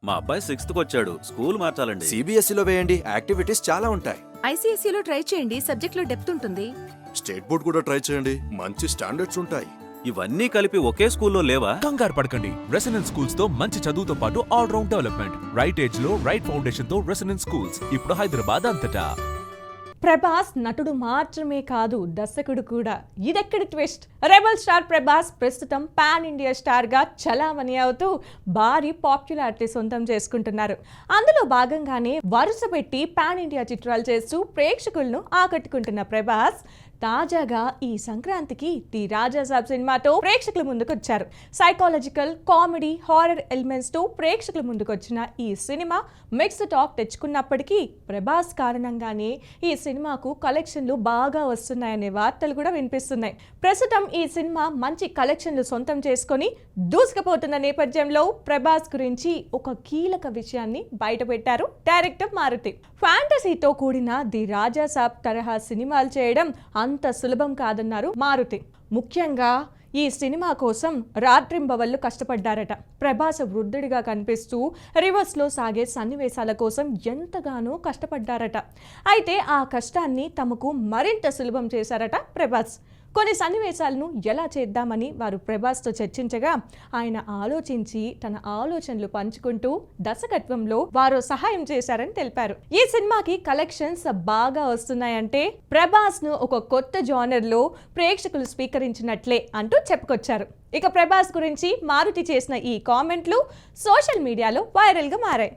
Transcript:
మా అబ్బాయి 6th వచ్చాడు, స్కూల్ మార్చాలండి. సిబిఎస్ఈలో వేయండి, యాక్టివిటీస్ చాలా ఉంటాయి. ఐసీఎస్ఈలో ట్రై చేయండి, సబ్జెక్ట్లో డెప్త్ ఉంటుంది. స్టేట్ బోర్డ్ కూడా ట్రై చేయండి, మంచి స్టాండర్డ్స్ ఉంటాయి. ఇవన్నీ కలిపి ఒకే స్కూల్లో లేవా? కంగారు పడకండి. రెసిడెన్స్ స్కూల్స్ తో మంచి చదువుతో పాటు all round development, right age లో రైట్ ఫౌండేషన్ తో రెసిడెన్స్ స్కూల్స్ ఇప్పుడు హైదరాబాద్ అంతటా. ప్రభాస్ నటుడు మాత్రమే కాదు, దర్శకుడు కూడా. ఇదెక్కడి ట్విస్ట్! రెబల్ స్టార్ ప్రభాస్ ప్రస్తుతం పాన్ ఇండియా స్టార్ గా చలామణి అవుతూ భారీ పాపులారిటీ సొంతం చేసుకుంటున్నారు. అందులో భాగంగానే వరుస పెట్టి పాన్ ఇండియా చిత్రాలు చేస్తూ ప్రేక్షకులను ఆకట్టుకుంటున్న ప్రభాస్ తాజాగా ఈ సంక్రాంతికి ది రాజాసాబ్ సినిమాతో ప్రేక్షకుల ముందుకు వచ్చారు. సైకాలజికల్, కామెడీ, హారర్ ఎలిమెంట్స్ తో ప్రేక్షకుల ముందుకు వచ్చిన ఈ సినిమా మిక్స్డ్ టాక్ తెచ్చుకున్నప్పటికీ ప్రభాస్ కారణంగానే ఈ సినిమాకు కలెక్షన్లు బాగా వస్తున్నాయనే వార్తలు కూడా వినిపిస్తున్నాయి. ప్రస్తుతం ఈ సినిమా మంచి కలెక్షన్లు సొంతం చేసుకొని దూసుకుపోతున్న నేపథ్యంలో ప్రభాస్ గురించి ఒక కీలక విషయాన్ని బయటపెట్టారు డైరెక్టర్ మారుతి. ఫ్యాంటసీతో కూడిన ది రాజాసాబ్ తరహా సినిమాలు చేయడం అంత సులభం కాదన్నారు మారుతి. ముఖ్యంగా ఈ సినిమా కోసం రాత్రింబవళ్లు కష్టపడ్డారట. ప్రభాస్ వృద్ధుడిగా కనిపిస్తూ రివర్స్లో సాగే సన్నివేశాల కోసం ఎంతగానో కష్టపడ్డారట. అయితే ఆ కష్టాన్ని తమకు మరింత సులభం చేశారట ప్రభాస్. కొన్ని సన్నివేశాలను ఎలా చేద్దామని వారు ప్రభాస్తో చర్చించగా ఆయన ఆలోచించి తన ఆలోచనలు పంచుకుంటూ దర్శకత్వంలో వారు సహాయం చేశారని తెలిపారు. ఈ సినిమాకి కలెక్షన్స్ బాగా వస్తున్నాయంటే ప్రభాస్ ను ఒక కొత్త జానర్ లో ప్రేక్షకులు స్వీకరించినట్లే అంటూ చెప్పుకొచ్చారు. ఇక ప్రభాస్ గురించి మారుతి చేసిన ఈ కామెంట్లు సోషల్ మీడియాలో వైరల్ గా మారాయి.